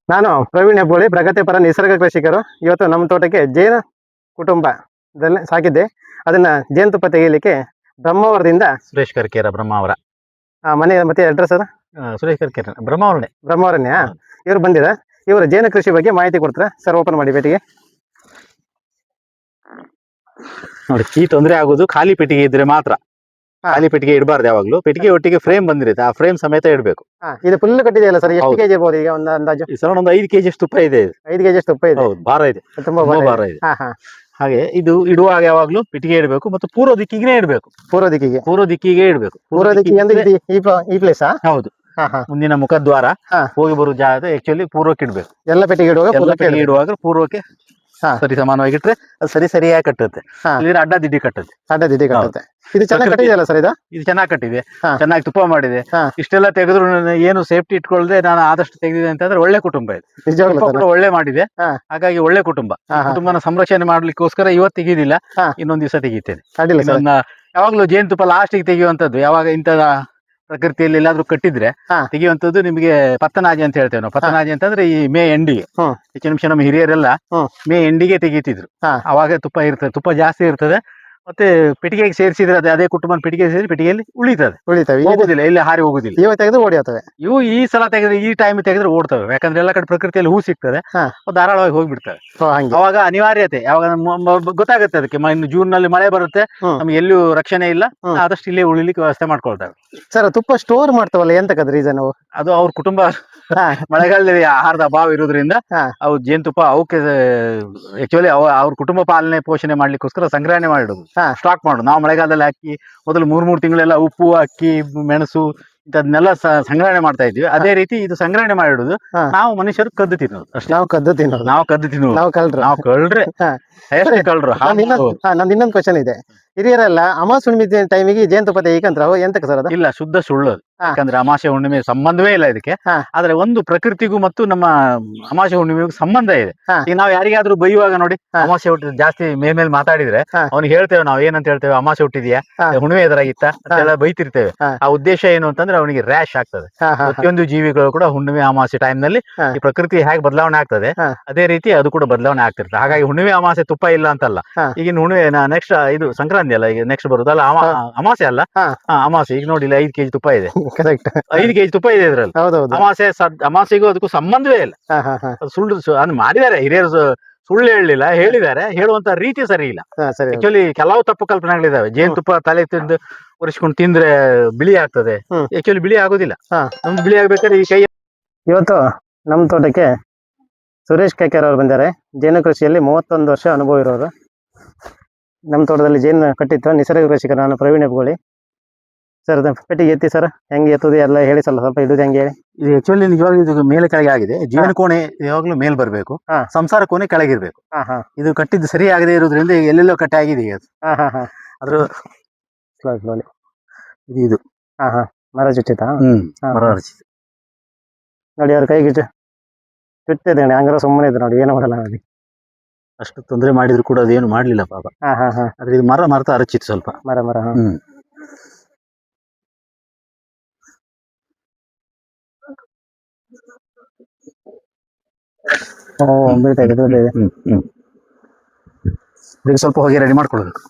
ನಾನು ಪ್ರವೀಣ್ ಹೆಬ್ಬೋಳಿ, ಪ್ರಗತಿಪರ ನಿಸರ್ಗ ಕೃಷಿಕರು. ಇವತ್ತು ನಮ್ಮ ತೋಟಕ್ಕೆ ಜೇನು ಕುಟುಂಬದಲ್ಲಿ ಸಾಕಿದ್ದೆ. ಅದನ್ನ ಜೇನುತುಪ್ಪ ತೆಗೆಯಲಿಕ್ಕೆ ಬ್ರಹ್ಮಾವರದಿಂದ ಸುರೇಶ್ ಕರ್ಕೇರ ಬ್ರಹ್ಮಾವರ ಮನೆ ಮತ್ತೆ ಅಡ್ರೆಸ್ ಅದು ಸುರೇಶ್ ಕರ್ಕೇರ ಬ್ರಹ್ಮಾವರನೇ ಬ್ರಹ್ಮಾವರನ್ನೇ ಇವರು ಬಂದಿರ. ಇವರು ಜೇನು ಕೃಷಿ ಬಗ್ಗೆ ಮಾಹಿತಿ ಕೊಡ್ತಾರೆ ಸರ್. ಓಪನ್ ಮಾಡಿ ಪೆಟ್ಟಿಗೆ. ನೋಡಿ, ಈ ತೊಂದರೆ ಆಗೋದು ಖಾಲಿ ಪೆಟ್ಟಿಗೆ ಇದ್ರೆ ಮಾತ್ರ. ಖಾಲಿ ಪೆಟ್ಟಿಗೆ ಇಡಬಾರ್ದು ಯಾವಾಗ್ಲೂ. ಪೆಟ್ಟಿಗೆ ಒಟ್ಟಿಗೆ ಫ್ರೇಮ್ ಬಂದಿರುತ್ತೆ, ಆ ಫ್ರೇಮ್ ಸಮೇತ ಇಡಬೇಕು. ಇದು ಫುಲ್ ಕಟ್ಟಿದೆಯಲ್ಲ ಸರ್? ಎಷ್ಟು ಕೆಜಿ ಇರ್ಬೋದು ಈಗ ಒಂದು ಅಂದಾಜು? ಸರ್ ಒಂದು 5 kg ತುಪ್ಪ ಇದೆ. 5 kg ತುಪ್ಪ ಇದೆ. ಹೌದು, ಭಾರ ಇದೆ, ತುಂಬಾ ಭಾರ ಇದೆ. ಹಾಗೆ ಇದು ಇಡುವಾಗ ಯಾವಾಗ್ಲೂ ಪೆಟ್ಟಿಗೆ ಇಡಬೇಕು ಮತ್ತು ಪೂರ್ವ ದಿಕ್ಕಿಗೆ ಇಡಬೇಕು. ಪೂರ್ವ ದಿಕ್ಕಿಗೆ ಇಡಬೇಕು. ಪೂರ್ವ ದಿಕ್ಕಿಗೆ ಅಂದ್ರೆ ಈ ಪ್ಲೇಸ್? ಹೌದು, ಮುಂದಿನ ಮುಖದ್ವಾರ ಹೋಗಿ ಬರುವ ಜಾಗ ಆಕ್ಚುಲಿ ಪೂರ್ವಕ್ಕೆ ಇಡಬೇಕು. ಎಲ್ಲ ಪೆಟ್ಟಿಗೆ ಇಡುವಾಗ ಪೂರ್ವಕ್ಕೆ ಸರಿ ಸಮಾನವಾಗಿ ಇಟ್ರೆ ಅದು ಸರಿಯಾಗಿ ಕಟ್ಟುತ್ತೆ. ಅಡ್ಡ ದಿಡ್ಡಿ ಕಟ್ಟುತ್ತೆ. ಇದು ಚೆನ್ನಾಗಿ ಕಟ್ಟಿದೆಯಲ್ಲ ಸರ್? ಇದು ಚೆನ್ನಾಗಿ ಕಟ್ಟಿದೆ, ಚೆನ್ನಾಗಿ ತುಪ್ಪ ಮಾಡಿದೆ. ಇಷ್ಟೆಲ್ಲ ತೆಗೆದ್ರು ಏನು ಸೇಫ್ಟಿ ಇಟ್ಕೊಳ್ಳದೆ ನಾನು ಆದಷ್ಟು ತೆಗೆದಿದೆ ಅಂತಂದ್ರೆ ಒಳ್ಳೆ ಕುಟುಂಬ ಇದು. ಒಳ್ಳೆ ಮಾಡಿದೆ, ಹಾಗಾಗಿ ಒಳ್ಳೆ ಕುಟುಂಬನ ಸಂರಕ್ಷಣೆ ಮಾಡ್ಲಿಕ್ಕೋಸ್ಕರ ಇವತ್ತು ತೆಗೀದಿಲ್ಲ, ಇನ್ನೊಂದ್ ದಿವಸ ತೆಗಿತೇನೆ. ಯಾವಾಗ್ಲೂ ಜೇನುತುಪ್ಪ ಲಾಸ್ಟಿಗೆ ತೆಗೆಯುವಂತದ್ದು. ಯಾವಾಗ ಇಂತ ಪ್ರಕೃತಿಯಲ್ಲಿ ಎಲ್ಲಾದ್ರೂ ಕಟ್ಟಿದ್ರೆ ತೆಗೆಯುವಂತದ್ದು ನಿಮಗೆ ಪತ್ತನಾಜಿ ಅಂತ ಹೇಳ್ತೇವೆ ನಾವು. ಪತ್ತನಾಜಿ ಅಂತಂದ್ರೆ ಈ ಮೇ ಎಂಡಿಗೆ. ಹೆಚ್ಚಿನ ನಿಮಿಷ ನಮ್ಮ ಹಿರಿಯರೆಲ್ಲ ಮೇ ಎಂಡಿಗೆ ತೆಗೀತಿದ್ರು. ಅವಾಗ ತುಪ್ಪ ಜಾಸ್ತಿ ಇರ್ತದೆ. ಮತ್ತೆ ಪೆಟ್ಟಿಗೆಗೆ ಸೇರಿಸಿದ್ರೆ ಅದೇ ಕುಟುಂಬ ಪೆಟ್ಟಿಗೆ ಸೇರಿ ಪೆಟ್ಟಿಗೆಯಲ್ಲಿ ಉಳಿತವೆ, ಹೋಗುದಿಲ್ಲ, ಎಲ್ಲಿ ಹಾರಿ ಹೋಗುದಿಲ್ಲ. ಇವು ಈ ಸಲ ತೆಗೆದ್ರೆ, ಈ ಟೈಮ್ ತೆಗೆದ್ರೆ ಓಡ್ತವೆ. ಯಾಕಂದ್ರೆ ಎಲ್ಲ ಕಡೆ ಪ್ರಕೃತಿಯಲ್ಲಿ ಹೂ ಸಿಗ್ತದೆ, ಧಾರಾಳವಾಗಿ ಹೋಗ್ಬಿಡ್ತವೆ. ಅವಾಗ ಅನಿವಾರ್ಯತೆ ಯಾವಾಗ ಗೊತ್ತಾಗುತ್ತೆ ಅದಕ್ಕೆ, ಇನ್ನು ಜೂನ್ ನಲ್ಲಿ ಮಳೆ ಬರುತ್ತೆ, ನಮ್ಗೆ ಎಲ್ಲೂ ರಕ್ಷಣೆ ಇಲ್ಲ, ಆದಷ್ಟು ಇಲ್ಲೇ ಉಳಿಲಿಕ್ಕೆ ವ್ಯವಸ್ಥೆ ಮಾಡ್ಕೊಳ್ತವೆ. ಸರ್, ತುಪ್ಪ ಸ್ಟೋರ್ ಮಾಡ್ತಾವಲ್ಲ, ಎಂತಕ್ಕದ ರೀಸನ್? ಅದು ಅವ್ರ ಕುಟುಂಬ ಮಳೆಗಾಲದಲ್ಲಿ ಆಹಾರದ ಅಭಾವ ಇರೋದ್ರಿಂದ ಅವು ಜೇನುತುಪ್ಪ ಅವಕ್ಕೆ ಆಕ್ಚುಲಿ ಅವ್ರ ಕುಟುಂಬ ಪಾಲನೆ ಪೋಷಣೆ ಮಾಡ್ಲಿಕ್ಕೋಸ್ಕರ ಸಂಗ್ರಹಣೆ ಮಾಡಿಡುದು, ಸ್ಟಾಕ್ ಮಾಡೋದು. ನಾವು ಮಳೆಗಾಲದಲ್ಲಿ ಹಾಕಿ ಮೊದಲು 3 ತಿಂಗಳೆಲ್ಲ ಉಪ್ಪು, ಅಕ್ಕಿ, ಮೆಣಸು ಇಂಥದ್ನೆಲ್ಲ ಸಂಗ್ರಹಣೆ ಮಾಡ್ತಾ ಇದ್ವಿ. ಅದೇ ರೀತಿ ಇದು ಸಂಗ್ರಹಣೆ ಮಾಡಿಡುದು. ನಾವು ಮನುಷ್ಯರು ಕದ್ದು ತಿನ್ನೋದು ಅಷ್ಟೇ. ನಾವು ಕದ್ದು ತಿನ್ನೋದು, ನಾವು ಕಳ್ರೆ ಕಳ್ರು. ನಮ್ದು ಇನ್ನೊಂದು ಕ್ವಶನ್ ಇದೆ. ಹಿರಿಯರೆಲ್ಲ ಅಮಾವಾಸ್ಯೆ ಹುಣ್ಣಿಮೆ ಟೈಮಿಗೆ ಜೇನುತುಪ್ಪ ತೆಗಿಕಂತ್ರ ಎಂತಕ್ಕೆ ಸರ್ ಅದು? ಇಲ್ಲ, ಶುದ್ಧ ಸುಳ್ಳು. ಯಾಕಂದ್ರೆ ಅಮಾವಾಸ್ಯೆ ಹುಣ್ಣಿಮೆ ಸಂಬಂಧವೇ ಇಲ್ಲ ಇದಕ್ಕೆ. ಆದ್ರೆ ಒಂದು ಪ್ರಕೃತಿಗೂ ಮತ್ತು ನಮ್ಮ ಅಮಾವಾಸ್ಯೆ ಹುಣ್ಣಿಮೆಗೂ ಸಂಬಂಧ ಇದೆ. ಈಗ ನಾವು ಯಾರಿಗಾದ್ರೂ ಬೈಯುವಾಗ ನೋಡಿ, ಅಮಾವಾಸ್ಯೆ ಹುಟ್ಟಿದ ಜಾಸ್ತಿ ಮೇಲ್ ಮಾತಾಡಿದ್ರೆ ಅವ್ನಿಗೆ ಹೇಳ್ತೇವೆ, ನಾವು ಏನಂತ ಹೇಳ್ತೇವೆ, ಅಮಾವಾಸ್ಯೆ ಹುಟ್ಟಿದ್ಯಾ, ಹುಣ್ಣಿಮೆ ಎದುರಾಗಿತ್ತ ಅಂತೆಲ್ಲ ಬೈತಿರ್ತೇವೆ. ಆ ಉದ್ದೇಶ ಏನು ಅಂತಂದ್ರೆ ಅವನಿಗೆ ರ್ಯಾಶ್ ಆಗ್ತದೆ. ಪ್ರತಿಯೊಂದು ಜೀವಿಗಳು ಕೂಡ ಹುಣ್ಣಿಮೆ ಅಮಾವಾಸ್ಯೆ ಟೈಮ್ ನಲ್ಲಿ ಈ ಪ್ರಕೃತಿ ಹೇಗೆ ಬದಲಾವಣೆ ಆಗ್ತದೆ, ಅದೇ ರೀತಿ ಅದು ಕೂಡ ಬದಲಾವಣೆ ಆಗ್ತಿರ್ತದೆ. ಹಾಗಾಗಿ ಹುಣ್ಣಿಮೆ ಅಮಾವಾಸ್ಯೆ ತುಪ್ಪ ಇಲ್ಲ ಅಂತಲ್ಲ. ಈಗಿನ ಹುಣ್ಣಿಮೆ ನೆಕ್ಸ್ಟ್ ಇದು ಸಂಕ್ರಾಂತಿ ಅಲ್ಲ, ಈಗ ನೆಕ್ಸ್ಟ್ ಬರುದಲ್ಲ, ಅಮಾವಾಸ್ಯೆ ಅಲ್ಲ, ಅಮಾವಾಸ್ಯೆ. ಈಗ ನೋಡಿ, 5 kg ತುಪ್ಪ ಇದೆ. 5 kg ತುಪ್ಪ ಇದೆ ಇದ್ರಲ್ಲಿ. ಅಮಾವಾಸ್ಯೆಗೂ ಅದಕ್ಕೂ ಸಂಬಂಧವೇ ಇಲ್ಲ. ಸುಳ್ಳು ಅದ್ ಮಾಡಿದ್ದಾರೆ ಹಿರಿಯರು, ಸುಳ್ಳು ಹೇಳಲಿಲ್ಲ, ಹೇಳಿದ್ದಾರೆ. ಹೇಳುವಂತ ರೀತಿ ಸರಿ ಇಲ್ಲ. ಆಕ್ಚುಲಿ ಕೆಲವು ತಪ್ಪು ಕಲ್ಪನೆಗಳಿದಾವೆ. ಜೇನುತುಪ್ಪ ತಲೆ ತಿಂದು ಒರೆಸ್ಕೊಂಡು ತಿಂದ್ರೆ ಬಿಳಿ ಆಗ್ತದೆ. ಆಕ್ಚುಲಿ ಬಿಳಿ ಆಗೋದಿಲ್ಲ. ನಮ್ದು ಬಿಳಿ ಆಗ್ಬೇಕಾದ್ರೆ ಈ ಕೈ. ಇವತ್ತು ನಮ್ಮ ತೋಟಕ್ಕೆ ಸುರೇಶ್ ಕೈಕೇರ್ ಅವರು ಬಂದಿದ್ದಾರೆ. ಜೇನು ಕೃಷಿಯಲ್ಲಿ 31 ವರ್ಷ ಅನುಭವ ಇರೋರು. ನಮ್ಮ ತೋಟದಲ್ಲಿ ಜೇನು ಕಟ್ಟಿತ್ತು ನಿಸರ್ಗ ಕೃಷಿಕರು. ನಾನು ಪ್ರವೀಣ್ ಹೆಬ್ಬೋಳಿ. ಸರ್, ಪೆಟ್ಟಿಗೆ ಎತ್ತಿ ಸರ್, ಹೆಂಗೆ ಎತ್ತುದು ಎಲ್ಲ ಹೇಳಿ ಸ್ವಲ್ಪ ಇಡುದು ಹೆಂಗೆ ಹೇಳಿ. ಇದು ಆಕ್ಚುಲಿ ನಿಜವಾಗ್ಲೂ ಇದು ಮೇಲೆ ಕೆಳಗೆ ಆಗಿದೆ. ಜೀವನ ಕೋಣೆ ಯಾವಾಗ್ಲೂ ಮೇಲ್ ಬರಬೇಕು, ಸಂಸಾರ ಕೋಣೆ ಕೆಳಗಿರ್ಬೇಕು. ಇದು ಕಟ್ಟಿದ್ದು ಸರಿ ಆಗದೆ ಇರೋದ್ರಿಂದ ಎಲ್ಲೆಲ್ಲೋ ಕಟ್ಟಿ ಆಗಿದೆ ಈಗ ಅದು. ಅದ್ರ ಇದು ಮರ ಚುಚ್ಚಿತ ಮರ ನೋಡಿ, ಅವ್ರ ಕೈಗೆ ಚುಚ್ಚಿದೆ. ಹಂಗಾರ ಸುಮ್ಮನೆ ಇದ್ರು ನೋಡಿ, ಏನು ಮಾಡಲ್ಲ ನೋಡಿ. ಅಷ್ಟು ತೊಂದರೆ ಮಾಡಿದ್ರು ಕೂಡ ಅದೇನು ಮಾಡ್ಲಿಲ್ಲ ಪಾಪ. ಆದ್ರೆ ಇದು ಮರ ಅರಚಿತ್ತು ಸ್ವಲ್ಪ. ಮರ ಸ್ವಲ್ಪ ಹೊಗೆ ರೆಡಿ ಮಾಡ್ಕೊಳ್ಬೇಕು.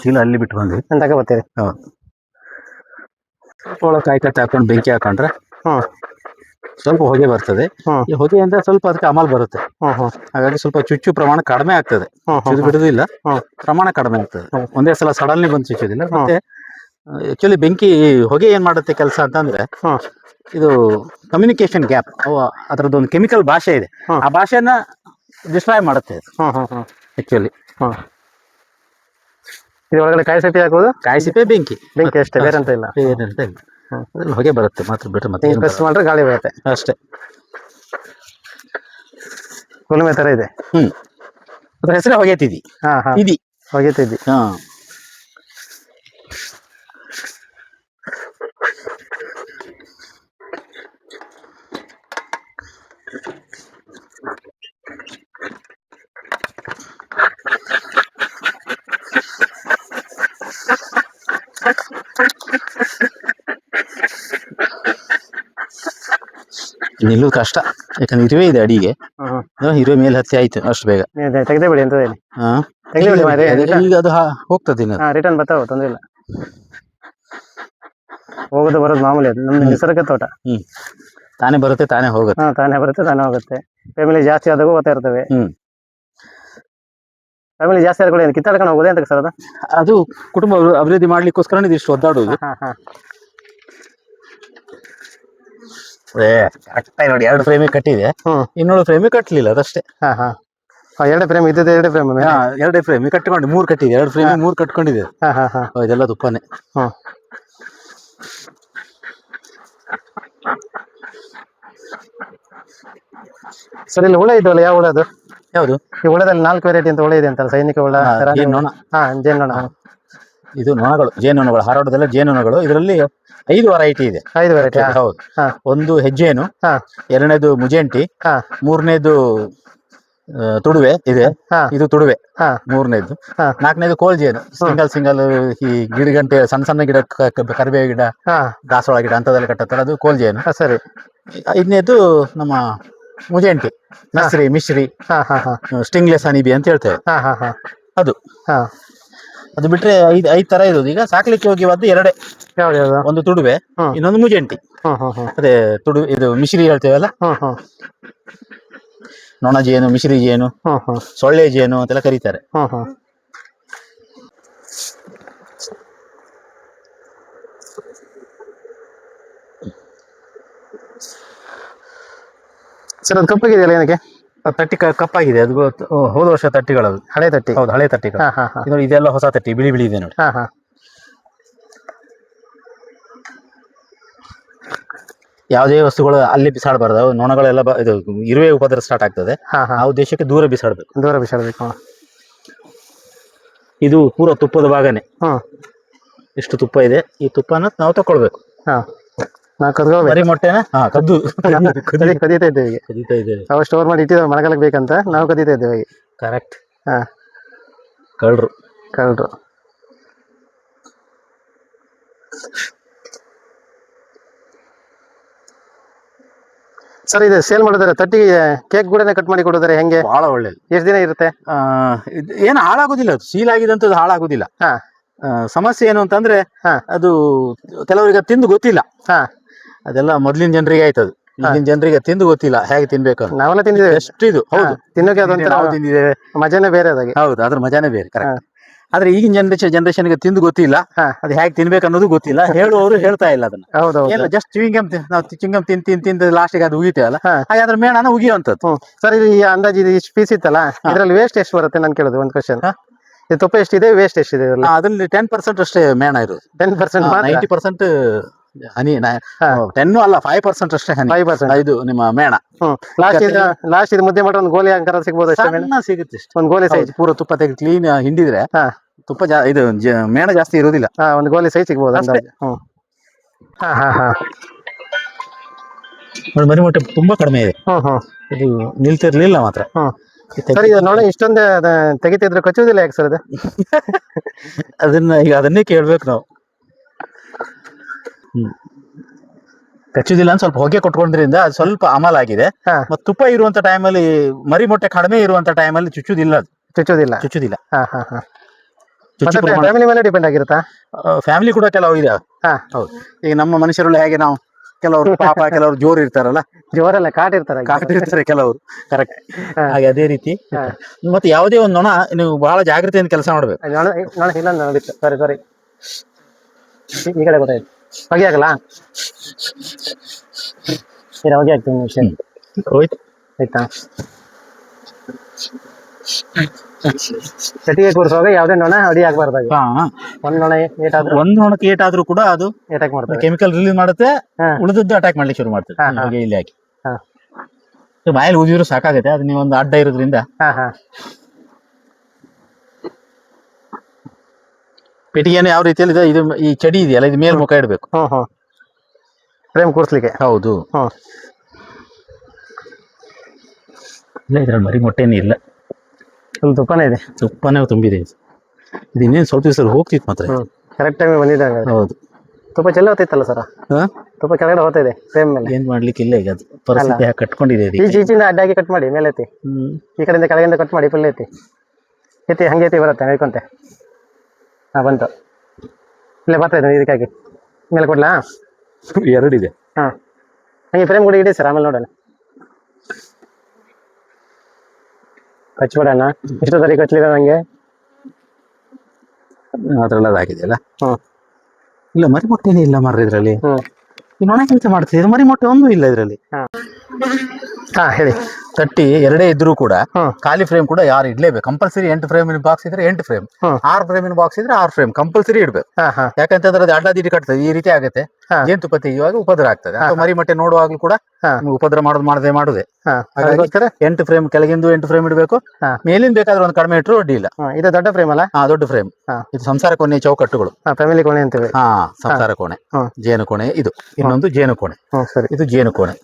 ಚೀಲ ಅಲ್ಲಿ ಬಿಟ್ಟು ಬಂದ್ವಿ ಅಂತ ಬರ್ತೀರಿ. ಸ್ವಲ್ಪ ಕಾಯಿ ಕಟ್ಟಿ ಹಾಕೊಂಡು ಬೆಂಕಿ ಹಾಕೊಂಡ್ರೆ ಸ್ವಲ್ಪ ಹೊಗೆ ಬರ್ತದೆ. ಈ ಹೊಗೆ ಅಂದ್ರೆ ಸ್ವಲ್ಪ ಅದಕ್ಕೆ ಅಮಲ್ ಬರುತ್ತೆ. ಹಾಗಾಗಿ ಸ್ವಲ್ಪ ಚುಚ್ಚು ಪ್ರಮಾಣ ಕಡಿಮೆ ಆಗ್ತದೆ. ಚುಚ್ಚು ಬಿಡುದಿಲ್ಲ, ಪ್ರಮಾಣ ಕಡಿಮೆ ಆಗ್ತದೆ. ಒಂದೇ ಸಲ ಸಡನ್ಲಿ ಬಂದು ಚುಚ್ಚೋದಿಲ್ಲ. ಮತ್ತೆ ಆಕ್ಚುಲಿ ಬೆಂಕಿ ಹೊಗೆ ಏನ್ ಮಾಡುತ್ತೆ ಕೆಲಸ ಅಂತಂದ್ರೆ, ಇದು ಕಮ್ಯುನಿಕೇಶನ್ ಗ್ಯಾಪ್, ಅದರದ್ದೊಂದು ಕೆಮಿಕಲ್ ಭಾಷೆ ಇದೆ. ಆ ಭಾಷೆನ ಡಿಸ್ಟ್ರಾಯ್ ಮಾಡುತ್ತೆ ಆಕ್ಚುಲಿ. ಇದ್ರೊಳಗಡೆ ಕಾಯಿ ಸಿಪ್ಪೆ ಹಾಕೋದು, ಕಾಯಿ ಸಿಪ್ಪೆ, ಬೆಂಕಿ ಅಷ್ಟೇ, ಬೇರೆ ಅಂತ ಇಲ್ಲ. ಏನಂತ ಇಲ್ಲ, ಅದ್ರಲ್ಲಿ ಹೊಗೆ ಬರುತ್ತೆ ಮಾತ್ರ, ಬಿಟ್ರೆ ಮತ್ತೆ ಪ್ರೆಸ್ ಮಾಡ್ರೆ ಗಾಳಿ ಬರುತ್ತೆ ಅಷ್ಟೇ. ಹುಣ್ಣಿಮೆ ತರ ಇದೆ. ಅದ್ರ ಹೆಸರೇ ಹೊಗೆತಿದ್ದಿ. ಇದಿ ಹೊಗೆತಿದ್ದಿ. ನಿಲ್ಲುದು ಕಷ್ಟ, ಯಾಕಂದ್ರೆ ಇರುವೆ ಇದೆ ಅಡಿಗೆ. ಇರುವೆ ಮೇಲೆ ಹತ್ತಿ ಆಯ್ತು ಅಷ್ಟು ಬೇಗ. ತೆಗೆದೇ ಬಿಡಿ ಅಂತ ಹೇಳಿ. ಹಾ ತೆಗೆದೇ ಬಿಡಿ ಮಾರ್ರೆ, ಈಗ ಅದು ಹೋಗ್ತದೆ ಇನ್ನು. ರಿಟರ್ನ್ ಬರ್ತಾವ, ತೊಂದ್ರೆ ಇಲ್ಲ. ಹೋಗೋದು ಬರೋದು ಮಾಮೂಲಿ, ಅದು ನಮ್ದು ನಿಸರ್ಗ ತೋಟ. ತಾನೇ ಬರುತ್ತೆ ತಾನೇ ಹೋಗುತ್ತೆ. ತಾನೇ ಬರುತ್ತೆ ತಾನೇ ಹೋಗುತ್ತೆ. ಫ್ಯಾಮಿಲಿ ಜಾಸ್ತಿ ಆದಾಗ ಹೋಗ್ತಾ ಇರ್ತವೆ. ಫ್ಯಾಮಿಲಿ ಜಾಸ್ತಿ ಆದ ಕೂಡ ಏನು ಕಿತ್ತಾಡ್ಕೊಂಡು ಹೋಗೋದೇ ಅಂತ ಸರ್ ಅದು? ಅದು ಕುಟುಂಬ ಅಭಿವೃದ್ಧಿ ಮಾಡ್ಲಿಕ್ಕೋಸ್ಕರ ಇದಿಷ್ಟು ಒದ್ದಾಡುದು. ಕರೆಕ್ಟಾಗಿ ನೋಡಿ, 2 ಫ್ರೇಮಿಗೆ ಕಟ್ಟಿದೆ, ಇನ್ನೊಂದು ಫ್ರೇಮಿಗೆ ಕಟ್ಟಲಿಲ್ಲ ಅದಷ್ಟೇ. 2 ಫ್ರೇಮ್ ಇದ್ದದ್ದು, 2 ಫ್ರೇಮ್ 2 ಫ್ರೇಮಿಗೆ ಕಟ್ಟಿಕೊಂಡು 3 ಕಟ್ಟಿದೆ, 2 ಫ್ರೇಮಿಗೆ 3 ಕಟ್ಕೊಂಡಿದೆ. ಇದೆಲ್ಲ ತುಪ್ಪನೇ. ಸರ್ ಇಲ್ಲಿ ಹುಳ ಇದ್ದವಲ್ಲ, ಯಾವ ಹುಳ ಅದು? ಯಾವುದು? ಈ ಹುಳದಲ್ಲಿ 4 ವೆರೈಟಿ ಅಂತ ಹುಳ ಇದೆ ಅಂತಲ್ಲ, ಸೈನಿಕ ಹುಳ, ಜೇನ್ನೊಣ. ಜೇನ್ನೊಣ. ಇದು ನೊಣಗಳು, ಜೇನುನೊಣಗಳು, ಹಾರಾಟದಲ್ಲ ಜೇನುನೊಣಗಳು. ಇದರಲ್ಲಿ 5 ವೆರೈಟಿ ಇದೆ. 5 ವೆರೈಟಿ? ಹೌದು. ಒಂದು ಹೆಜ್ಜೇನು, ಎರಡನೇದು ಮುಜೆಂಟಿ, ಮೂರನೇದು ತುಡುವೆ ಇದೆ, ಇದು ತುಡುವೆ ಮೂರನೇದು, ನಾಲ್ಕನೇದು ಕೋಲ್ಜೇನು, ಸಿಂಗಲ್ ಈ ಗಿಡಗಂಟೆ ಸಣ್ಣ ಸಣ್ಣ ಗಿಡ, ಕರಿಬೇವು ಗಿಡ, ದಾಸವಾಳ ಗಿಡ ಅಂತದೆಲ್ಲ ಕಟ್ಟತ್ತಲ್ಲ, ಅದು ಕೋಲ್ಜೇನು. ಸರಿ. 5ನೇದು ನಮ್ಮ ಮುಜೆಂಟಿ, ನಸ್ರಿ, ಮಿಶ್ರಿ, ಸ್ಟಿಂಗ್ಲೆಸ್ ಅನಿಬಿ ಅಂತ ಹೇಳ್ತೇವೆ, ಅದು. ಅದು ಬಿಟ್ರೆ 5 ತರ ಇರೋದು. ಈಗ ಸಾಕ್ಲಿಕ್ಕೆ ಹೋಗಿವದ್ದು 2. ಒಂದು ತುಡುವೆ, ಇನ್ನೊಂದು ಮುಜೆಂಟಿ. ಅದೇ ಇದು ಮಿಶ್ರಿ ಹೇಳ್ತೇವಲ್ಲ, ನೊಣ ಜೇನು, ಮಿಶ್ರಿ ಜೇನು, ಸೊಳ್ಳೆ ಜೇನು ಅಂತೆಲ್ಲ ಕರೀತಾರೆ. ಸರ್ ಅದು ಕಪ್ಪಾಗಿದೆಯಲ್ಲ ಏನಕ್ಕೆ? ತಟ್ಟಿ ಕಪ್ಪಾಗಿದೆ, ಅದು ಹೋದ ವರ್ಷ ತಟ್ಟಿಗಳದು, ಹಳೆ ತಟ್ಟಿ. ಹೌದು, ಹಳೆ ತಟ್ಟಿಗಳು. ಇದೆಲ್ಲ ಹೊಸ ತಟ್ಟಿ, ಬಿಳಿ ಬಿಳಿ ಇದೆ ನೋಡಿ. ಯಾವುದೇ ವಸ್ತುಗಳು ಅಲ್ಲಿ ಬಿಸಾಡಬಾರ್ದು, ನೊಣಗಳೆಲ್ಲ ಇದು ಇರುವೆ ಉಪದ್ರ ಸ್ಟಾರ್ಟ್ ಆಗ್ತದೆ, ಆ ಉದ್ದೇಶಕ್ಕೆ ದೂರ ಬಿಸಾಡಬೇಕು. ಇದು ಪೂರ ತುಪ್ಪದ ಭಾಗನೇ. ಇಷ್ಟು ತುಪ್ಪ ಇದೆ, ಈ ತುಪ್ಪನ ನಾವು ತಕೊಳ್ಬೇಕು. ಮರಿ ಮೊಟ್ಟೆನ ಕದ್ದು ಕದೀತಾ ಇದ್ದೇವೆ. ನಾವು ಸ್ಟೋರ್ ಮಾಡಿ ಇಟ್ಟಿದ್ದೇವೆ ಮಳೆಗಾಲಕ್ಕೆ ಬೇಕಂತ, ನಾವು ಕದೀತಾ ಇದ್ದೇವೆ. ಕರೆಕ್ಟ್. ಕಳ್ರು. ಸರ್ ಇದು ಸೇಲ್ ಮಾಡಿದ್ರೆ ತಟ್ಟಿಗೆ ಕೇಕ್ ಕೂಡ ಕಟ್ ಮಾಡಿ ಕೊಡೋದ್ರೆ ಹೆಂಗೆ? ಬಹಳ ಒಳ್ಳೇದು. ಎಷ್ಟು ದಿನ ಇರುತ್ತೆ? ಏನು ಹಾಳಾಗುದಿಲ್ಲ, ಅದು ಸೀಲ್ ಆಗಿದಂತದ್ದು ಹಾಳಾಗುದಿಲ್ಲ. ಸಮಸ್ಯೆ ಏನು ಅಂತಂದ್ರೆ ಅದು ಕೆಲವರಿಗೆ ತಿಂದು ಗೊತ್ತಿಲ್ಲ. ಅದೆಲ್ಲ ಮೊದ್ಲಿನ ಜನರಿಗೆ ಆಯ್ತದು, ಈಗಿನ ಜನರಿಗೆ ತಿಂದು ಗೊತ್ತಿಲ್ಲ ಹೇಗೆ ತಿನ್ಬೇಕು. ನಾವೆಲ್ಲ ತಿಂದಿದ್ದೇವೆ. ಎಷ್ಟು ಇದು ಹೌದು, ತಿನ್ನೋಕೆ ನಾವು ತಿಂದಿದ್ದೇವೆ, ಮಜಾನೇ ಬೇರೆ ಅದಾಗೆ. ಹೌದು, ಅದ್ರ ಮಜಾನೇ ಬೇರೆ. ಕರೆಕ್ಟ್. ಆದ್ರೆ ಈಗಿನ ಜನರೇಷನ್ಗೆ ತಿಂದು ಗೊತ್ತಿಲ್ಲ, ಅದು ಹೇಗೆ ತಿನ್ಬೇಕು ಅನ್ನೋದು ಗೊತ್ತಿಲ್ಲ, ಹೇಳುವವರು ಹೇಳ್ತಾ ಇಲ್ಲ ಅದನ್ನ. ಎಲ್ಲ ಜಸ್ಟ್ ಚಿಂಗಮ್, ನಾವು ಚಿಂಗಮ್ ತಿಂದು ಲಾಸ್ಟಿಗೆ ಅದು ಉಗಿತೇವಲ್ಲ, ಹಾಗಾದ್ರೆ ಮೇಣನ ಉಗಿಯುವಂತದ್ದು. ಸರ್ ಇದು ಅಂದಾಜು ಇದು ಇಷ್ಟು ಪೀಸ್ ಇತ್ತಲ್ಲ, ಇದ್ರಲ್ಲಿ ವೇಸ್ಟ್ ಎಷ್ಟು ಬರುತ್ತೆ ನಾನು ಕೇಳೋದು ಒಂದು ಕ್ವಶನ್. ಇದು ತುಪ್ಪ ಎಷ್ಟಿದೆ, ವೇಸ್ಟ್ ಎಷ್ಟಿದೆ? ಅದ್ರಲ್ಲಿ 10% ಅಷ್ಟೇ ಮೇಣ ಇರೋದು. 10%? 90% ಹನಿ. 10 ಅಲ್ಲ, 5% ಅಷ್ಟೇ ಹನಿ. 5%? ಇದು ನಿಮ್ಮ ಮೇಣ. ಲಾಸ್ಟ್ ಇದು ಮುದ್ದೆ ಮಾಡೋ ಒಂದು ಗೋಲಿ ಅಂಕಾರ ಸಿಗ್ಬೋದು ಅಷ್ಟೇ? ಮೇಣ ಸಿಗುತ್ತೆ, ಒಂದು ಗೋಲಿ ಸೈಜ್. ಪೂರ ತುಪ್ಪ ತೆಗೆದು ಕ್ಲೀನ್ ಹಿಂಡಿದ್ರೆ ತುಪ್ಪ ಇದು ಮೇಣ ಜಾಸ್ತಿ ಇರೋದಿಲ್ಲ. ಒಂದು ಗೋಲಿ ಸೈಜ್ ಸಿಗ್ಬೋದು ಅಷ್ಟೇ. ಮರಿ ಮೊಟ್ಟೆ ತುಂಬಾ ಕಡಿಮೆ ಇದೆ, ಇದು ನಿಲ್ತಿರ್ಲಿಲ್ಲ ಮಾತ್ರ. ಸರ್ ಇದು ನೋಡಿ ಇಷ್ಟೊಂದು ತೆಗಿತಿದ್ರೆ ಕಚ್ಚುವುದಿಲ್ಲ ಯಾಕೆ ಸರ್ ಅದು? ಅದನ್ನೇ ಕೇಳ್ಬೇಕು ನಾವು. ಕಚ್ಚುದಿಲ್ಲ ಅಂತ ಸ್ವಲ್ಪ ಹೊಗೆ ಕೊಟ್ಕೊಂಡ್ರಿಂದ ಅದು ಸ್ವಲ್ಪ ಅಮಲ್ ಆಗಿದೆ. ಮತ್ತೆ ತುಪ್ಪ ಇರುವಂತ ಟೈಮಲ್ಲಿ, ಮರಿ ಮೊಟ್ಟೆ ಕಡಿಮೆ ಇರುವಂತ ಟೈಮಲ್ಲಿ ಚುಚ್ಚುದಿಲ್ಲ. ಫ್ಯಾಮಿಲಿ ಮೇಲೆ ಡಿಪೆಂಡ್ ಆಗಿರುತ್ತಾ? ಫ್ಯಾಮಿಲಿ ಕೂಡ ಕೆಲವು ಇದೆ. ಹೌದು, ಈಗ ನಮ್ಮ ಮನುಷ್ಯರಲ್ಲಿ ಹೇಗೆ ನಾವು ಕೆಲವರು ಪಾಪ ಕೆಲವರು ಜೋರು ಇರ್ತಾರಲ್ಲ, ಜೋರಲ್ಲ ಕಾಟಿರ್ತಾರೆ ಕೆಲವರು. ಕರೆಕ್ಟ್. ಹಾಗೆ ಅದೇ ರೀತಿ ಮತ್ತೆ ಯಾವುದೇ ಒಂದು ನೊಣ ನೀವು ಬಹಳ ಜಾಗ್ರತೆಯಿಂದ ಕೆಲಸ ಮಾಡ್ಬೇಕು. ಸಾರಿ ಈ ಕಡೆ ಗೊತ್ತಾಯ್ತು. ಹೊಗೆ ಆಗಲ್ಲ, ಹೊಗೆ ಆಗ್ತೀನಿ. ಹೋಯ್ತು ಆಯ್ತಾ? ಚಟಿಗೆ ಕೂರಿಸುವಾಗ ಯಾವುದೇ ನೊಣ ಅಡಿ ಆಗ್ಬಾರ್ದಾಗ. ಒಂದು ನೊಣಕ್ಕೆ ಏಟಾದ್ರೂ ಕೂಡ ಅದು ಅಟ್ಯಾಕ್ ಮಾಡ್ತದೆ, ಕೆಮಿಕಲ್ ರಿಲೀಸ್ ಮಾಡುತ್ತೆ, ಉಳಿದದ್ದು ಅಟ್ಯಾಕ್ ಮಾಡ್ಲಿಕ್ಕೆ ಶುರು ಮಾಡ್ತದೆ. ಹಾಗೆ ಇಲ್ಲಿ ಹಾಕಿ ಬಾಯಲ್ಲಿ ಊದಿದ್ರು ಸಾಕಾಗತ್ತೆ, ಅದು ನೀವು ಒಂದು ಅಡ್ಡ ಇರೋದ್ರಿಂದ. ಪೆಟ್ಟಿಗೆಯನ್ನು ಯಾವ ರೀತಿಯಲ್ಲಿ ಇದೆ, ಇದು ಈ ಚಡಿ ಇದೆಯಲ್ಲ, ಇದು ಮೇಲ್ಮುಖ ಇಡಬೇಕು ಫ್ರೇಮ್ ಕೂರಿಸ್ಲಿಕ್ಕೆ. ಹೌದು. ಇಲ್ಲ, ಇದ್ರಲ್ಲಿ ಮರಿ ಮೊಟ್ಟೆನೇ ಇಲ್ಲ, ತುಪ್ಪನೇ ಇದೆ. ತುಪ್ಪನೇ ತುಂಬಿದೆ. ಇದು ಇನ್ನೇನು ಸ್ವಲ್ಪ ದಿವಸ ಹೋಗ್ತಿತ್ತು ಮಾತ್ರ. ಕರೆಕ್ಟ್ ಟೈಮ್ ಬಂದಿದ್ದಾಗ. ಹೌದು, ತುಪ್ಪ ಚೆಲ್ಲ ಹೊತ್ತೈತಲ್ಲ ಸರ್? ತುಪ್ಪ ಕೆಳಗಡೆ ಹೋಗ್ತಾ ಇದೆ ಫ್ರೇಮ್ ಮೇಲೆ. ಏನ್ ಮಾಡ್ಲಿಕ್ಕೆ ಇಲ್ಲ ಈಗ, ಅದು ಪರಿಸ್ಥಿತಿ ಹಾಗೆ ಕಟ್ಕೊಂಡಿದೆ ಅದಕ್ಕೆ. ಈಚಿಂದ ಅಡ್ಡಾಗಿ ಕಟ್ ಮಾಡಿ ಮೇಲೆ ಎತ್ತಿ, ಈ ಕಡೆಯಿಂದ ಕೆಳಗಿಂದ ಕಟ್ ಮಾಡಿ ಫುಲ್ ಎತ್ತಿ ಎತ್ತಿ ಹಂಗೆ ಎತ್ತಿ ಬರುತ್ತೆ ಹೇಳ್ಕೊಂತೆ. ಹಾಂ ಬಂತು, ಇಲ್ಲೇ ಬರ್ತಾ ಇದೆ ಇದಕ್ಕಾಗಿ ಮೇಲೆ ಕೊಡ್ಲಾ? ಎರಡಿದೆ. ಹಾಂ ಹಂಗೆ ಫ್ರೇಮ್ ಕೂಡ ಇಡಿ ಸರ್, ಆಮೇಲೆ ನೋಡೋಣ. ಕಚ್ಬಿಡೋಣ, ಎಷ್ಟು ಸರಿ ಕಚ್ಲಿಲ್ಲ ನನಗೆ. ಅದ್ರಲ್ಲ ಹಾಕಿದೆಯಲ್ಲ. ಹ್ಞೂ ಇಲ್ಲ ಮರಿ ಮೊಟ್ಟೆನೇ ಇಲ್ಲ ಮಾರ್ರೆ ಇದ್ರಲ್ಲಿ. ಹ್ಞೂ ಈ ನೊಣ ಕೆಲಸ ಮಾಡ್ತಿದ್ರೆ ಮರಿ ಮೊಟ್ಟೆ ಒಂದು ಇಲ್ಲ ಇದ್ರಲ್ಲಿ. ಹಾಂ ಹಾಂ ಹೇಳಿ. ತಟ್ಟಿ ಎರಡೇ ಇದ್ರೂ ಕೂಡ ಹ್ಮ್. ಖಾಲಿ ಫ್ರೇಮ್ ಕೂಡ ಯಾರು ಇಡ್ಲೇಬೇಕು. ಕಂಪಲ್ಸರಿ 8 ಫ್ರೇಮಿನ ಬಾಕ್ಸ್ ಇದ್ರೆ 8 ಫ್ರೇಮ್, 6 ಫ್ರೇಮಿನ ಬಾಕ್ಸ್ ಇದ್ರೆ 6 ಫ್ರೇಮ್ ಕಂಪಲ್ಸರಿ ಇಡ್ಬೇಕು. ಯಾಕಂತಂದ್ರೆ ಅದು ಅಡ್ಡಾದಿಡ್ಡಿ ಕಟ್ತದೆ, ಈ ರೀತಿ ಆಗುತ್ತೆ. ಜೇನುತುಪ್ಪ ತೆಗೆಯುವಾಗ ಉಪದ್ರ ಆಗ್ತದೆ. ಅಥವಾ ಮರಿ ಮೊಟ್ಟೆ ನೋಡುವಾಗ್ಲೂ ಕೂಡ ಉಪದ್ರ ಮಾಡುದೇ. ಹಾಗಾಗಿ 8 ಫ್ರೇಮ್ ಕೆಳಗಿಂದು 8 ಫ್ರೇಮ್ ಇಡಬೇಕು. ಮೇಲಿಂದ ಬೇಕಾದ್ರೆ ಒಂದು ಕಡಿಮೆ ಇಟ್ಟರು ಅಡ್ಡಿ ಇಲ್ಲ. ಇದು ದೊಡ್ಡ ಫ್ರೇಮ್ ಅಲ್ಲ? ದೊಡ್ಡ ಫ್ರೇಮ್. ಇದು ಸಂಸಾರ ಕೋಣೆ ಚೌಕಟ್ಟುಗಳು, ಫ್ಯಾಮಿಲಿ ಕೋಣೆ ಅಂತೇವೆ. ಸಂಸಾರ ಕೋಣೆ, ಜೇನು ಕೋಣೆ. ಇದು ಇನ್ನೊಂದು ಜೇನು ಕೋಣೆ. ಸರಿ, ಇದು ಜೇನು ಕೋಣೆ.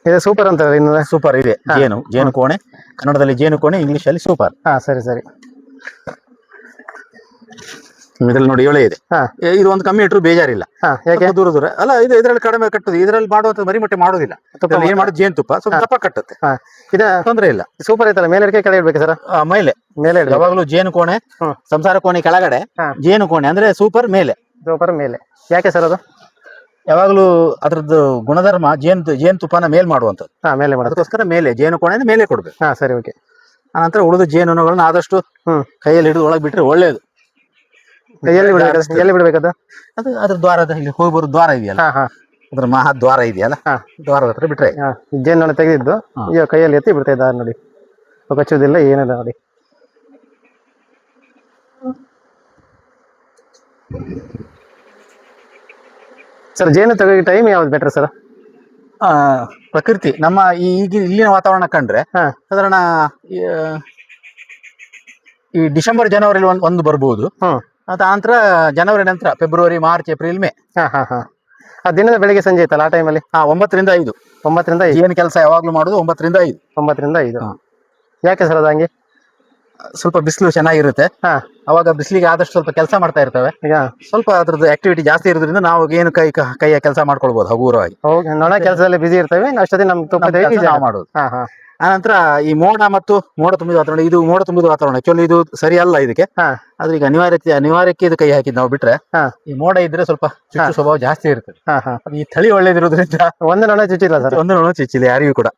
ಇದು ಸೂಪರ್ ಅಂತ ಸೂಪರ್ ಇದೆ. ಜೇನು ಕೋಣೆ, ಕನ್ನಡದಲ್ಲಿ ಜೇನು ಕೋಣೆ, ಇಂಗ್ಲಿಷ್ ಅಲ್ಲಿ ಸೂಪರ್. ಸರಿ ಸರಿ. ಇದ್ರಲ್ಲಿ ನೋಡಿ ಏಳೆ ಇದೆ. ಇದು ಒಂದು ಕಮ್ಮಿ ಇಟ್ಟರು ಬೇಜಾರಿಲ್ಲ. ದೂರ ದೂರ ಅಲ್ಲ, ಇದು ಇದ್ರಲ್ಲಿ ಕಡಿಮೆ ಕಟ್ಟುದು. ಇದ್ರಲ್ಲಿ ಮಾಡುವಂತ ಮರಿ ಮೊಟ್ಟೆ ಮಾಡೋದಿಲ್ಲ. ಏನ್ ಮಾಡೋದು, ಜೇನುತುಪ್ಪ ಸ್ವಲ್ಪ ದಪ್ಪ ಕಟ್ಟುತ್ತೆ, ತೊಂದ್ರೆ ಇಲ್ಲ. ಸೂಪರ್ ಐತಲ್ಲ. ಮೇಲೆ ಕೆಳಗೆ ಇಡ್ಬೇಕು ಸರ್? ಮೇಲೆ ಯಾವಾಗಲೂ ಜೇನು ಕೋಣೆ, ಸಂಸಾರ ಕೋಣೆ ಕೆಳಗಡೆ, ಜೇನು ಕೋಣೆ ಅಂದ್ರೆ ಸೂಪರ್ ಮೇಲೆ. ಸೂಪರ್ ಮೇಲೆ. ಯಾಕೆ ಸರ್ ಅದು? ಯಾವಾಗಲೂ ಅದ್ರದ್ದು ಗುಣಧರ್ಮ ಜೇನುತುಪ್ಪನ ಮೇಲ್ ಮಾಡುವಂಥದ್ದು. ಮೇಲೆ ಮಾಡೋದು, ಅದಕ್ಕೋಸ್ಕರ ಮೇಲೆ ಜೇನು ಕೋಣೆ ಮೇಲೆ ಕೊಡ್ಬೇಕು. ಸರಿ, ಓಕೆ. ಆನಂತರ ಉಳಿದ ಜೇನುಗಳನ್ನ ಆದಷ್ಟು ಕೈಯಲ್ಲಿ ಹಿಡಿದು ಒಳಗೆ ಬಿಟ್ರೆ ಒಳ್ಳೇದು. ಎಲ್ಲಿ ಬಿಡ್ಬೇಕದು? ಅದು ಅದ್ರ ದ್ವಾರದ ಇಲ್ಲಿ ಹೋಗಿ ಬರೋ ದ್ವಾರ ಇದೆಯಲ್ಲ, ಅದ್ರ ಮಹಾ ದ್ವಾರ ಇದೆಯಲ್ಲ, ದ್ವಾರದ ಹತ್ರ ಬಿಟ್ರೆ ಜೇನು ತೆಗೆದಿದ್ದು ಈಗ ಕೈಯಲ್ಲಿ ಎತ್ತಿ ಬಿಡ್ತಾ ಇದ್ದಾರೆ ನೋಡಿ. ಕಚ್ಚುವುದಿಲ್ಲ, ಏನಿಲ್ಲ ನೋಡಿ. ಸರ್ ಜೇನು ತೆಗೆಯೋ ಟೈಮ್ ಯಾವ್ದು ಬೆಟರ್ ಸರ್? ಪ್ರಕೃತಿ ನಮ್ಮ ಇಲ್ಲಿನ ವಾತಾವರಣ ಕಂಡ್ರೆ ಸಾಧಾರಣ ಈ ಡಿಸೆಂಬರ್ ಜನವರಿ ಒಂದು ಬರ್ಬೋದು. ಅದ ನಂತರ ಜನವರಿ ನಂತರ ಫೆಬ್ರವರಿ ಮಾರ್ಚ್ ಏಪ್ರಿಲ್ ಮೇ. ದಿನದ ಬೆಳಿಗ್ಗೆ ಸಂಜೆ ಐತಲ್ಲ ಆ ಟೈಮಲ್ಲಿ? 9 ರಿಂದ 5. 9 ರಿಂದ 5 ಏನು ಕೆಲಸ ಯಾವಾಗ್ಲೂ ಮಾಡೋದು 9 ರಿಂದ 5. 9 ರಿಂದ 5. ಯಾಕೆ ಸರ್ ಅದು ಹಂಗೆ? ಸ್ವಲ್ಪ ಬಿಸಿಲು ಚೆನ್ನಾಗಿರುತ್ತೆ, ಅವಾಗ ಬಿಸಿಲಿಗೆ ಆದಷ್ಟು ಸ್ವಲ್ಪ ಕೆಲಸ ಮಾಡ್ತಾ ಇರ್ತವೆ. ಸ್ವಲ್ಪ ಅದ್ರದ್ದು ಆಕ್ಟಿವಿಟಿ ಜಾಸ್ತಿ ಇರೋದ್ರಿಂದ ನಾವು ಏನು ಕೈಯ ಕೆಲಸ ಮಾಡ್ಕೊಳ್ಬಹುದು ಹಗುರವಾಗಿ. ನೊಣ ಕೆಲಸದಲ್ಲಿ ಬಿಸಿ ಇರ್ತವೆ, ಅಷ್ಟೊತ್ತಿಗೆ ನಮ್ ತುಪ್ಪ ಮಾಡೋದು. ಆನಂತರ ಈ ಮೋಡ ತುಂಬಿದ ವಾತಾವರಣ, ಇದು ಮೋಡ ತುಂಬಿದ ವಾತಾವರಣ ಆಕ್ಚುಲಿ ಇದು ಸರಿ ಅಲ್ಲ ಇದಕ್ಕೆ. ಆದ್ರೆ ಈಗ ಅನಿವಾರ್ಯಕ್ಕೆ ಇದು ಕೈ ಹಾಕಿದ್ ನಾವು ಬಿಟ್ರೆ, ಈ ಮೋಡ ಇದ್ರೆ ಸ್ವಲ್ಪ ಚುಚ್ಚು ಸ್ವಭಾವ ಜಾಸ್ತಿ ಇರ್ತದೆ. ಈ ತಳಿ ಒಳ್ಳೇದಿರೋದ್ರಿಂದ ಒಂದು ನೊಣ ಚುಚ್ಚಿಲ್ಲ ಸರ್? ಒಂದು ನೊಣ ಚುಚ್ಚಿಲ್ಲ ಯಾರಿಗೂ ಕೂಡ.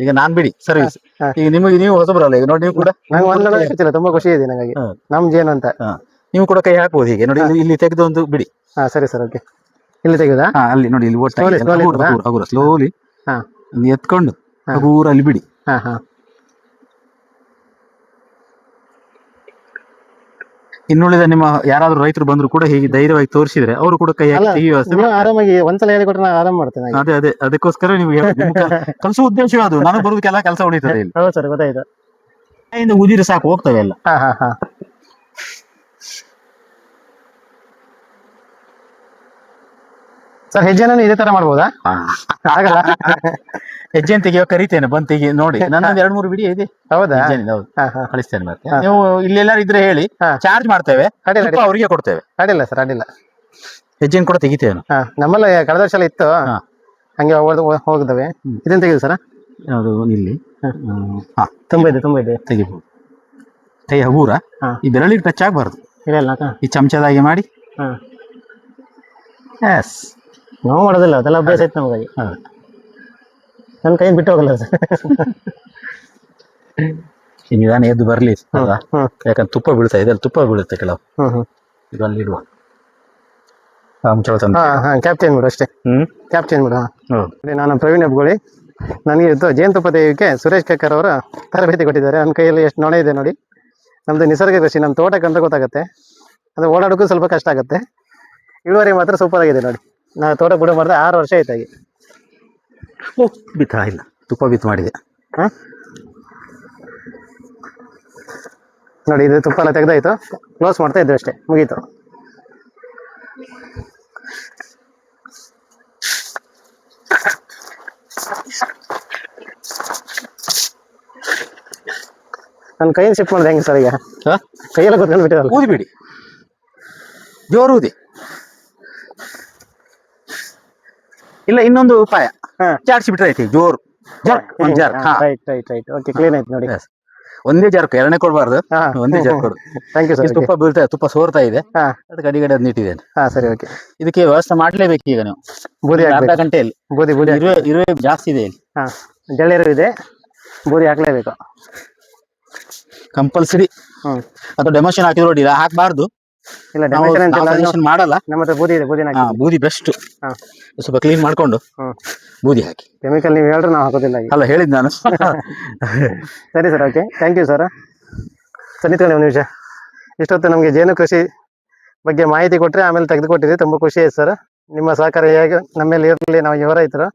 ಈಗ ನಾನ್ ಬಿಡಿ ಸರ್ವಿಸ್. ಈಗ ನೀವು ಹೊಸಬರಲ್ಲ, ಈಗ ನೋಡಿ ನೀವು ಕೂಡ. ನಂಗೆ ಒಂದು ನೊಣ ಚುಚ್ಚಿಲ್ಲ, ತುಂಬಾ ಖುಷಿ ಇದೆ ನನಗೆ. ನಮ್ ಜೇನು ಅಂತ. ನೀವು ಕೂಡ ಕೈ ಹಾಕ್ಬೋದು ಹೀಗೆ ನೋಡಿ, ಇಲ್ಲಿ ತೆಗೆದು ಒಂದು ಬಿಡಿ. ಸರಿ ಸರ್, ಓಕೆ. ಇಲ್ಲಿ ತೆಗೆದಾ? ಅಲ್ಲಿ ನೋಡಿ, ಇಲ್ಲಿ ಒಟ್ಟು ಸ್ಲೋಲಿ ಎತ್ಕೊಂಡು ಹಗೂರಲ್ಲಿ ಬಿಡಿ. ಇನ್ನುಳಿದ ನಿಮ್ಮ ಯಾರಾದ್ರೂ ರೈತರು ಬಂದ್ರು ಕೂಡ ಹೀಗೆ ಧೈರ್ಯವಾಗಿ ತೋರಿಸಿದ್ರೆ ಅವರು ಕೂಡ ಕೈ ಹಾಕಿ ಆರಾಮಾಗಿ ಒಂದ್ಸಲ ಹೇಳಿಕೊಟ್ರೆ ನಾನು ಆರಾಮ್ ಮಾಡ್ತೇನೆ. ಅದೇ ಅದಕ್ಕೋಸ್ಕರ ನೀವು ಕಲಿಸುವ ಉದ್ದೇಶ ಅದು. ನನಗೆ ಬರೋದಕ್ಕೆಲ್ಲ ಕೆಲಸ ಉಳಿತದೆ ಇಲ್ಲಿ. ಹೌದು ಸರ್, ಗೊತ್ತಾಯ್ತು. ಉದಿರಿ ಸಾಕು, ಹೋಗ್ತವೆ ಎಲ್ಲ. ಸರ್ ಹೆಜ್ಜೆನ ಇದೇ ತರ ಮಾಡ್ಬೋದಾ? ಆಗಲ್ಲ. ಹೆಜ್ಜೆನ್ ತೆಗಿಯೋ ಕರಿತೇನೆ, ಬಂದ್ ತೆಗಿ ನೋಡಿ. ನನ್ನೊಂದು 2-3 ಬಿಡಿ ಇದೆ. ಹೌದಾ? ಕಳಿಸ್ತೇನೆ. ಮತ್ತೆ ನೀವು ಇಲ್ಲೆಲ್ಲಾರು ಇದ್ರೆ ಹೇಳಿ, ಚಾರ್ಜ್ ಮಾಡ್ತೇವೆ, ಅವ್ರಿಗೆ ಕೊಡ್ತೇವೆ. ಅಡ್ಡಿಲ್ಲ ಸರ್, ಅಡ್ಡಿಲ್ಲ. ಹೆಜ್ಜೆನ್ ಕೂಡ ತೆಗಿತೇವೆ. ನಮ್ಮಲ್ಲಿ ಕಳೆದ ವರ್ಷ ಇತ್ತು, ಹಂಗೆ ಹೋಗಿದ್ದಾವೆ. ಇದನ್ನ ತೆಗೆದು ಸರ? ಯಾವುದು ಇಲ್ಲಿ? ತುಂಬಾ ಇದೆ ತೆಗಿಬಹುದು. ಕೈ ಹಗೂರ, ಈ ಬೆರಳಿಗೆ ಟಚ್ ಆಗಬಾರ್ದು. ಈ ಚಮಚದಾಗಿ ಮಾಡಿ. ನಾವು ಮಾಡೋದಿಲ್ಲ, ಅದೆಲ್ಲ ಅಭ್ಯಾಸ ಐತೆ ನಮಗೆ. ನನ್ನ ಕೈ ಬಿಟ್ಟು ಹೋಗಲ್ಲ ಸರ್. ನಿಧಾನ ಎದ್ದು ಬರ್ಲಿ, ಯಾಕಂದ್ರೆ ತುಪ್ಪ ಬೀಳ್ತಾ ಇದೆ, ತುಪ್ಪ ಬೀಳುತ್ತೆ ಕೆಲವು. ಇದು ಅಲ್ಲಿ ಇಡುವ. ಕ್ಯಾಪ್ ಚೇಂಜ್ ಮಾಡು ಅಷ್ಟೇ. ಕ್ಯಾಪ್ ಚೇಂಜ್ ಮಾಡು. ನಾನು ಪ್ರವೀಣ್ ಹೆಬ್ಗೋಳಿ. ನನಗೆ ಜೇನುತುಪ್ಪ ತೆಗೆಯೋಕ್ಕೆ ಸುರೇಶ್ ಕೆಕ್ಕರ್ ಅವರ ತರಬೇತಿ ಕೊಟ್ಟಿದ್ದಾರೆ. ನನ್ನ ಕೈಯಲ್ಲಿ ಎಷ್ಟು ನೊಣ ಇದೆ ನೋಡಿ. ನಮ್ದು ನಿಸರ್ಗ ಕೃಷಿ, ನಮ್ಮ ತೋಟಕ್ಕಂತ ಗೊತ್ತಾಗುತ್ತೆ. ಅದು ಓಡಾಡೋಕ್ಕೂ ಸ್ವಲ್ಪ ಕಷ್ಟ ಆಗುತ್ತೆ. ಇಳುವರಿ ಮಾತ್ರ ಸೂಪರ್ ಆಗಿದೆ ನೋಡಿ. ನಾವು ತೋಟ ಬುಡ ಮಾಡಿದ್ರೆ 6 ವರ್ಷ ಆಯ್ತಾಗಿ. ಬಿತ್ತ ಇಲ್ಲ, ತುಪ್ಪ ಬಿತ್ತು ಮಾಡಿದೆ. ನೋಡಿ, ಇದು ತುಪ್ಪ ಎಲ್ಲ ತೆಗೆದಾಯ್ತು. ಕ್ಲೋಸ್ ಮಾಡ್ತಾ ಇದ್ವಿ ಅಷ್ಟೇ, ಮುಗೀತು. ನನ್ನ ಕೈಯಿಂದ ಶಿಫ್ಟ್ ಮಾಡಿದೆ ಹೆಂಗೆ ಸರ್? ಈಗ ಕೈಯೆಲ್ಲ ಗೊತ್ಕೊಂಡು ಬಿಟ್ಟಿರಲ್ಲ. ಊದಿ ಬಿಡಿ, ಜೋರು ಊದಿ. ಇಲ್ಲ ಇನ್ನೊಂದು ಉಪಾಯ ಹಾ. ಜಾಡ್ಸಿ ಬಿಟ್ರೆ ಆಯ್ತು ಜೋರು ಒಂದ್ jar right right right okay clean ಆಯ್ತು ನೋಡಿ. ಒಂದೇ ಜಾರ್ಕು ಎರಡನೇ ಕೊಡ್ಬಾರ್ದು, ಹಾ ಒಂದೇ ಜಾರ್ ಕೊಡು. ಥ್ಯಾಂಕ್ ಯು ಈ ಸರ್. ತುಪ್ಪ ಬೀಳ್ತಾ ತುಪ್ಪ ಸೋರ್ತಾ ಇದೆ, ಹಾ ಅದಕ್ಕೆ ಅಡಿಗಡೆ ಅದ್ ನಿಟ್ಟಿದ್ದೇನೆ. ಹಾ ಸರಿ ಓಕೆ. ಇದಕ್ಕೆ ವ್ಯವಸ್ಥೆ ಮಾಡ್ಲೇಬೇಕು ಈಗ ನೀವು. ಬೂದಿ ಅರ್ಧ ಹಾಕ್ಬೇಕು. ಗಂಟೆಯಲ್ಲಿ ಬೂದಿ ಬೂದಿ ಇರುವೆ ಜಾಸ್ತಿ ಇದೆ ಇಲ್ಲಿ, ಹಾ ಜಳ್ಳೀರು ಇದೆ, ಬೂದಿ ಹಾಕ್ಲೇಬೇಕು. ಕಂಪಲ್ಸರಿ. ಹ್ಮ್ ಅಥವಾ ಡೆಮೋಷನ್ ಹಾಕಿದ್ರು ನೋಡಿ, ಹಾಕ್ಬಾರ್ದು. ಇಲ್ಲ ನಾವು ಡೆಮೋಷನ್ ಅಂತಿಲ್ಲ, suggestion ಮಾಡಲ್ಲ. ನಮ್ಮ ಹತ್ರ ಬೂದಿ ಇದೆ, ಬೂದಿನ ಹಾ, ಹಾಕಿ. ಬೂದಿ ಬೆಸ್ಟ್. ಹಾ ಸ್ವಲ್ಪ ಕ್ಲೀನ್ ಮಾಡ್ಕೊಂಡು ಹ್ಮ್ ಬೂದಿ ಹಾಕಿ. ಕೆಮಿಕಲ್ ನೀವು ಹೇಳ್ರೆ ನಾವು ಹಾಕೋದಿಲ್ಲ ಈಗ. ಅಲ್ಲ ಹೇಳಿದ್ ನಾನು. ಸರಿ sir okay thank you sir. Sir ನಿಂತ್ಕೊಳ್ಳಿ ಒಂದು ನಿಮಿಷ. ಇಷ್ಟೊತ್ತು ನಮಗೆ ಜೇನು ಕೃಷಿ ಬಗ್ಗೆ ಮಾಹಿತಿ ಕೊಟ್ಟರೆ ಆಮೇಲೆ ತೆಗೆದುಕೊಟ್ಟಿರಿ, ತುಂಬ ಖುಷಿ ಆಯ್ತು ಸರ್. ನಿಮ್ಮ ಸಹಕಾರ ಹೇಗೆ ನಮ್ಮೇಲೆ ಇರಲಿ, ನಾವು ಯುವ ರೈತರು.